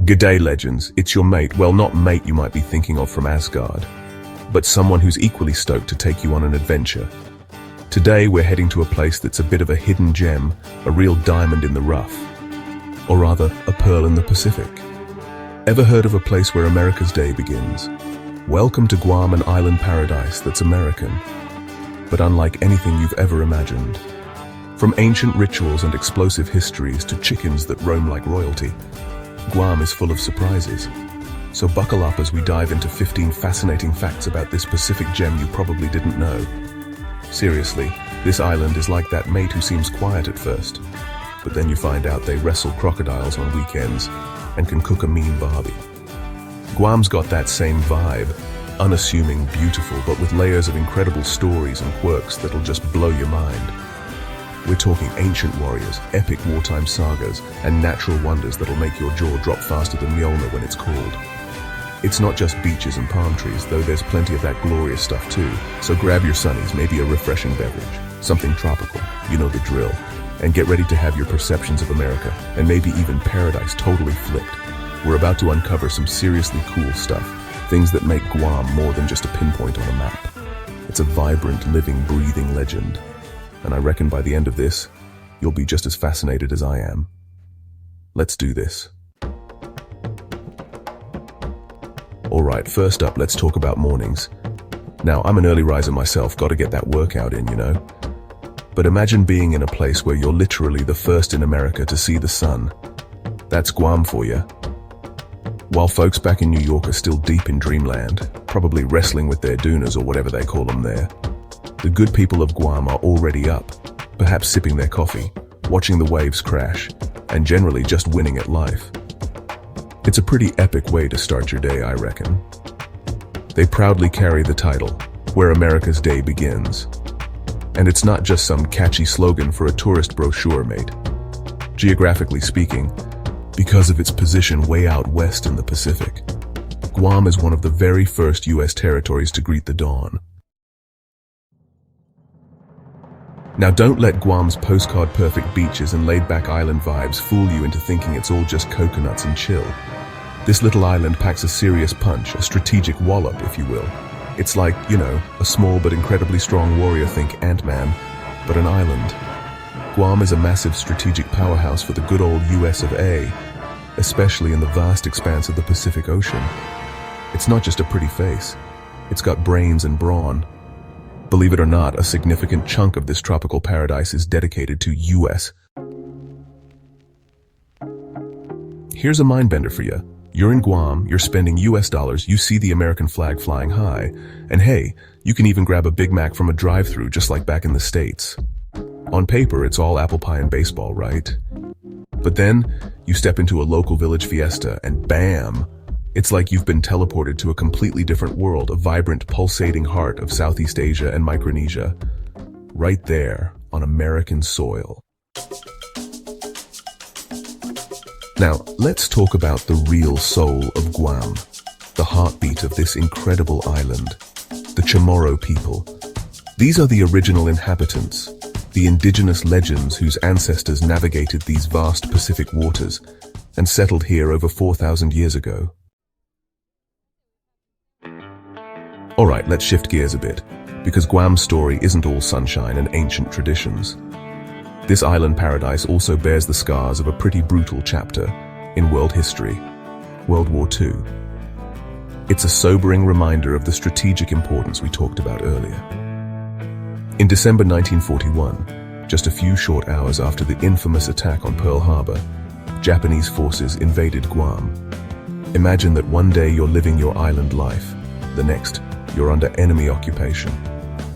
G'day legends, it's your mate, well not mate you might be thinking of from Asgard, but someone who's equally stoked to take you on an adventure. Today we're heading to a place that's a bit of a hidden gem, a real diamond in the rough, or rather, a pearl in the Pacific. Ever heard of a place where America's day begins? Welcome to Guam, an island paradise that's American, but unlike anything you've ever imagined. From ancient rituals and explosive histories to chickens that roam like royalty, Guam is full of surprises. So buckle up as we dive into 15 fascinating facts about this Pacific gem you probably didn't know. Seriously, this island is like that mate who seems quiet at first, but then you find out they wrestle crocodiles on weekends and can cook a mean barbie. Guam's got that same vibe, unassuming, beautiful, but with layers of incredible stories and quirks that'll just blow your mind. We're talking ancient warriors, epic wartime sagas, and natural wonders that'll make your jaw drop faster than Mjolnir when it's cold. It's not just beaches and palm trees, though there's plenty of that glorious stuff too. So grab your sunnies, maybe a refreshing beverage, something tropical, you know the drill, and get ready to have your perceptions of America, and maybe even paradise, totally flipped. We're about to uncover some seriously cool stuff, things that make Guam more than just a pinpoint on a map. It's a vibrant, living, breathing legend. And I reckon by the end of this, you'll be just as fascinated as I am. Let's do this. Alright, first up, let's talk about mornings. Now, I'm an early riser myself, gotta get that workout in, you know? But imagine being in a place where you're literally the first in America to see the sun. That's Guam for you. While folks back in New York are still deep in dreamland, probably wrestling with their dunas or whatever they call them there, the good people of Guam are already up, perhaps sipping their coffee, watching the waves crash, and generally just winning at life. It's a pretty epic way to start your day, I reckon. They proudly carry the title, Where America's Day Begins. And it's not just some catchy slogan for a tourist brochure, mate. Geographically speaking, because of its position way out west in the Pacific, Guam is one of the very first U.S. territories to greet the dawn. Now don't let Guam's postcard-perfect beaches and laid-back island vibes fool you into thinking it's all just coconuts and chill. This little island packs a serious punch, a strategic wallop, if you will. It's like, you know, a small but incredibly strong warrior, think Ant-Man, but an island. Guam is a massive strategic powerhouse for the good old US of A, especially in the vast expanse of the Pacific Ocean. It's not just a pretty face. It's got brains and brawn. Believe it or not, a significant chunk of this tropical paradise is dedicated to US. Here's a mindbender for you. You're in Guam, you're spending US dollars, you see the American flag flying high, and hey, you can even grab a Big Mac from a drive-thru just like back in the States. On paper, it's all apple pie and baseball, right? But then, you step into a local village fiesta and bam! It's like you've been teleported to a completely different world, a vibrant, pulsating heart of Southeast Asia and Micronesia, right there on American soil. Now, let's talk about the real soul of Guam, the heartbeat of this incredible island, the Chamorro people. These are the original inhabitants, the indigenous legends whose ancestors navigated these vast Pacific waters and settled here over 4,000 years ago. Alright, let's shift gears a bit, because Guam's story isn't all sunshine and ancient traditions. This island paradise also bears the scars of a pretty brutal chapter in world history, World War II. It's a sobering reminder of the strategic importance we talked about earlier. In December 1941, just a few short hours after the infamous attack on Pearl Harbor, Japanese forces invaded Guam. Imagine that one day you're living your island life, the next, you're under enemy occupation.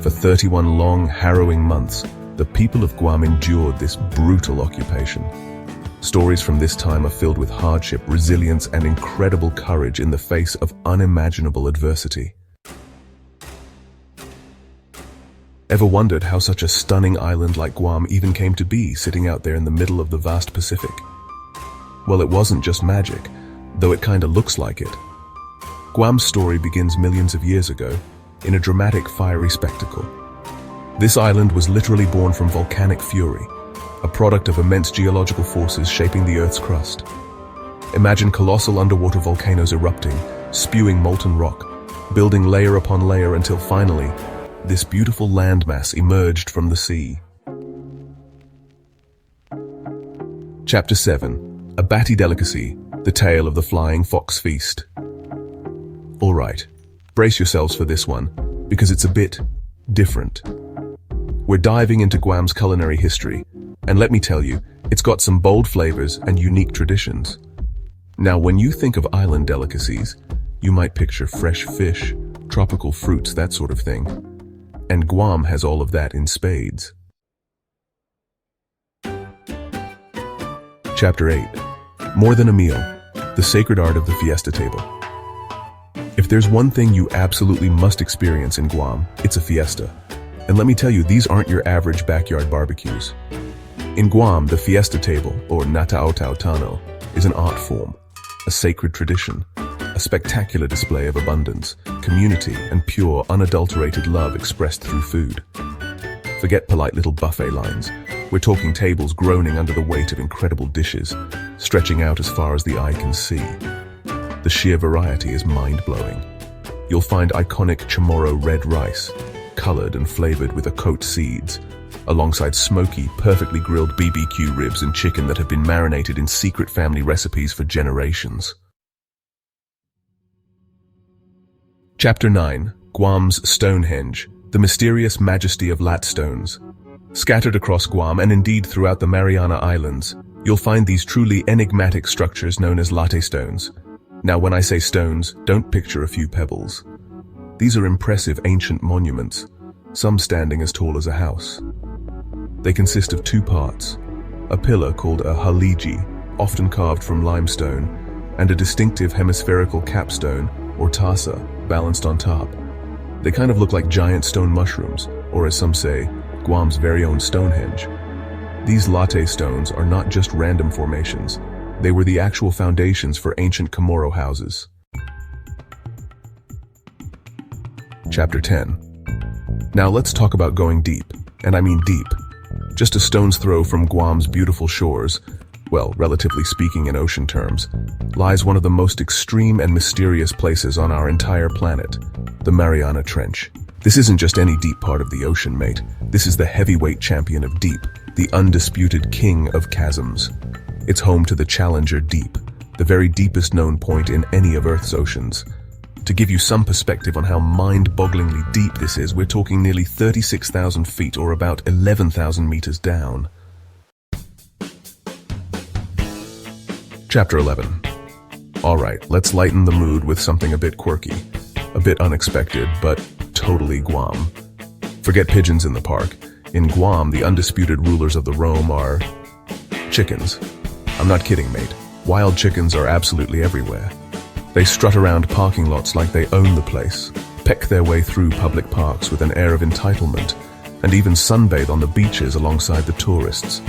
For 31 long, harrowing months, the people of Guam endured this brutal occupation. Stories from this time are filled with hardship, resilience, and incredible courage in the face of unimaginable adversity. Ever wondered how such a stunning island like Guam even came to be, sitting out there in the middle of the vast Pacific? Well, it wasn't just magic, though it kinda looks like it. Guam's story begins millions of years ago, in a dramatic fiery spectacle. This island was literally born from volcanic fury, a product of immense geological forces shaping the Earth's crust. Imagine colossal underwater volcanoes erupting, spewing molten rock, building layer upon layer until finally, this beautiful landmass emerged from the sea. Chapter 7. A batty delicacy, the tale of the flying fox feast. Alright, brace yourselves for this one, because it's a bit different. We're diving into Guam's culinary history, and let me tell you, it's got some bold flavors and unique traditions. Now, when you think of island delicacies, you might picture fresh fish, tropical fruits, that sort of thing. And Guam has all of that in spades. Chapter 8. More than a meal, the sacred art of the Fiesta table. If there's one thing you absolutely must experience in Guam, it's a fiesta. And let me tell you, these aren't your average backyard barbecues. In Guam, the Fiesta table, or Nataotao is an art form, a sacred tradition, a spectacular display of abundance, community, and pure, unadulterated love expressed through food. Forget polite little buffet lines. We're talking tables groaning under the weight of incredible dishes, stretching out as far as the eye can see. The sheer variety is mind-blowing. You'll find iconic Chamorro red rice, colored and flavored with ocote seeds, alongside smoky, perfectly grilled BBQ ribs and chicken that have been marinated in secret family recipes for generations. Chapter 9. Guam's Stonehenge, the mysterious majesty of Latte stones. Scattered across Guam and indeed throughout the Mariana Islands, you'll find these truly enigmatic structures known as Latte stones. Now, when I say stones, don't picture a few pebbles. These are impressive ancient monuments, some standing as tall as a house. They consist of two parts, a pillar called a haligi, often carved from limestone, and a distinctive hemispherical capstone, or tasa, balanced on top. They kind of look like giant stone mushrooms, or as some say, Guam's very own Stonehenge. These latte stones are not just random formations. They were the actual foundations for ancient Chamorro houses. Chapter 10. Now let's talk about going deep, and I mean deep. Just a stone's throw from Guam's beautiful shores, well, relatively speaking in ocean terms, lies one of the most extreme and mysterious places on our entire planet, the Mariana Trench. This isn't just any deep part of the ocean, mate. This is the heavyweight champion of deep, the undisputed king of chasms. It's home to the Challenger Deep, the very deepest known point in any of Earth's oceans. To give you some perspective on how mind-bogglingly deep this is, we're talking nearly 36,000 feet or about 11,000 meters down. Chapter 11. Alright, let's lighten the mood with something a bit quirky, a bit unexpected, but totally Guam. Forget pigeons in the park. In Guam, the undisputed rulers of the roam are chickens. I'm not kidding, mate. Wild chickens are absolutely everywhere. They strut around parking lots like they own the place, peck their way through public parks with an air of entitlement, and even sunbathe on the beaches alongside the tourists.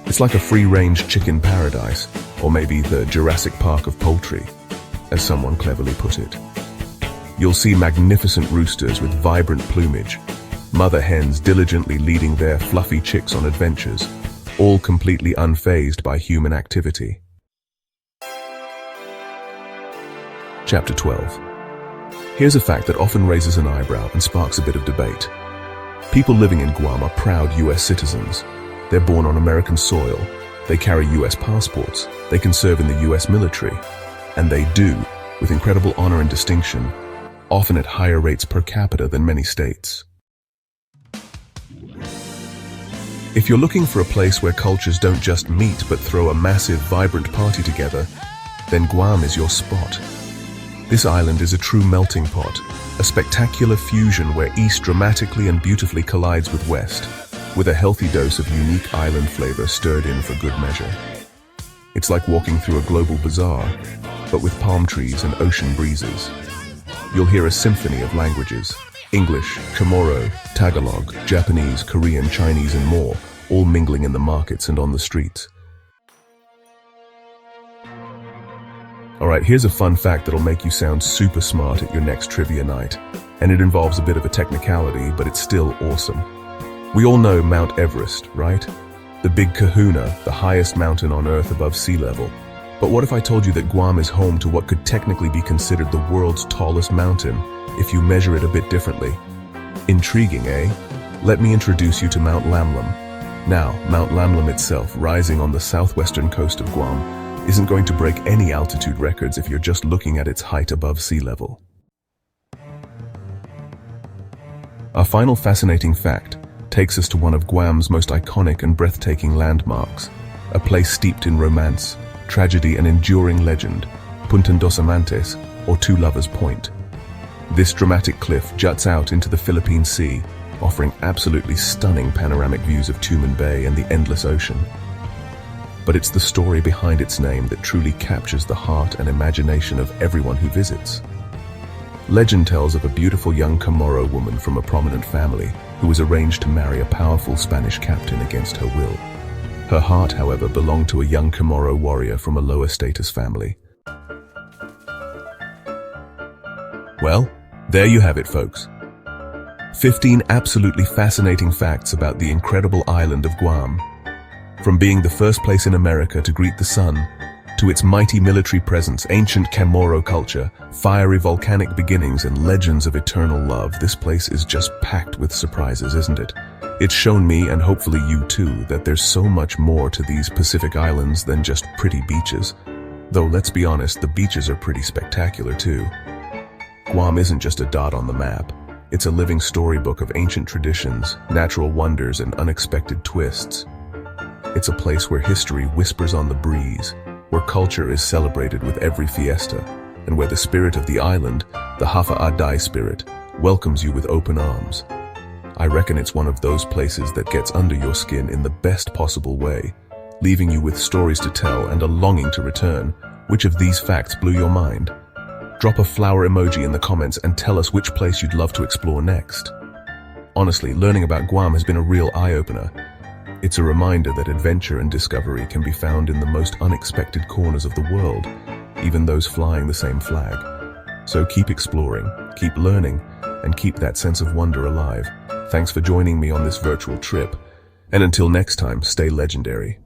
It's like a free-range chicken paradise, or maybe the Jurassic Park of poultry, as someone cleverly put it. You'll see magnificent roosters with vibrant plumage, mother hens diligently leading their fluffy chicks on adventures, all completely unfazed by human activity. Chapter 12. Here's a fact that often raises an eyebrow and sparks a bit of debate. People living in Guam are proud US citizens. They're born on American soil, they carry US passports, they can serve in the US military, and they do, with incredible honor and distinction, often at higher rates per capita than many states. If you're looking for a place where cultures don't just meet but throw a massive, vibrant party together, then Guam is your spot. This island is a true melting pot, a spectacular fusion where East dramatically and beautifully collides with West, with a healthy dose of unique island flavor stirred in for good measure. It's like walking through a global bazaar, but with palm trees and ocean breezes. You'll hear a symphony of languages: English, Chamorro, Tagalog, Japanese, Korean, Chinese, and more, all mingling in the markets and on the streets. Alright, here's a fun fact that'll make you sound super smart at your next trivia night. And it involves a bit of a technicality, but it's still awesome. We all know Mount Everest, right? The big kahuna, the highest mountain on Earth above sea level. But what if I told you that Guam is home to what could technically be considered the world's tallest mountain, if you measure it a bit differently? Intriguing, eh? Let me introduce you to Mount Lamlam. Now, Mount Lamlam itself, rising on the southwestern coast of Guam, isn't going to break any altitude records if you're just looking at its height above sea level. Our final fascinating fact takes us to one of Guam's most iconic and breathtaking landmarks, a place steeped in romance, tragedy and enduring legend, Punta dos Amantes, or Two Lovers Point. This dramatic cliff juts out into the Philippine Sea, offering absolutely stunning panoramic views of Tuman Bay and the endless ocean. But it's the story behind its name that truly captures the heart and imagination of everyone who visits. Legend tells of a beautiful young Chamorro woman from a prominent family who was arranged to marry a powerful Spanish captain against her will. Her heart, however, belonged to a young Chamorro warrior from a lower status family. Well, there you have it, folks. 15 absolutely fascinating facts about the incredible island of Guam. From being the first place in America to greet the sun, to its mighty military presence, ancient Chamorro culture, fiery volcanic beginnings, and legends of eternal love, this place is just packed with surprises, isn't it? It's shown me, and hopefully you too, that there's so much more to these Pacific islands than just pretty beaches. Though let's be honest, the beaches are pretty spectacular too. Guam isn't just a dot on the map. It's a living storybook of ancient traditions, natural wonders, and unexpected twists. It's a place where history whispers on the breeze, where culture is celebrated with every fiesta, and where the spirit of the island, the WWII spirit, welcomes you with open arms. I reckon it's one of those places that gets under your skin in the best possible way, leaving you with stories to tell and a longing to return. Which of these facts blew your mind? Drop a flower emoji in the comments and tell us which place you'd love to explore next. Honestly, learning about Guam has been a real eye-opener. It's a reminder that adventure and discovery can be found in the most unexpected corners of the world, even those flying the same flag. So keep exploring, keep learning, and keep that sense of wonder alive. Thanks for joining me on this virtual trip, and until next time, stay legendary.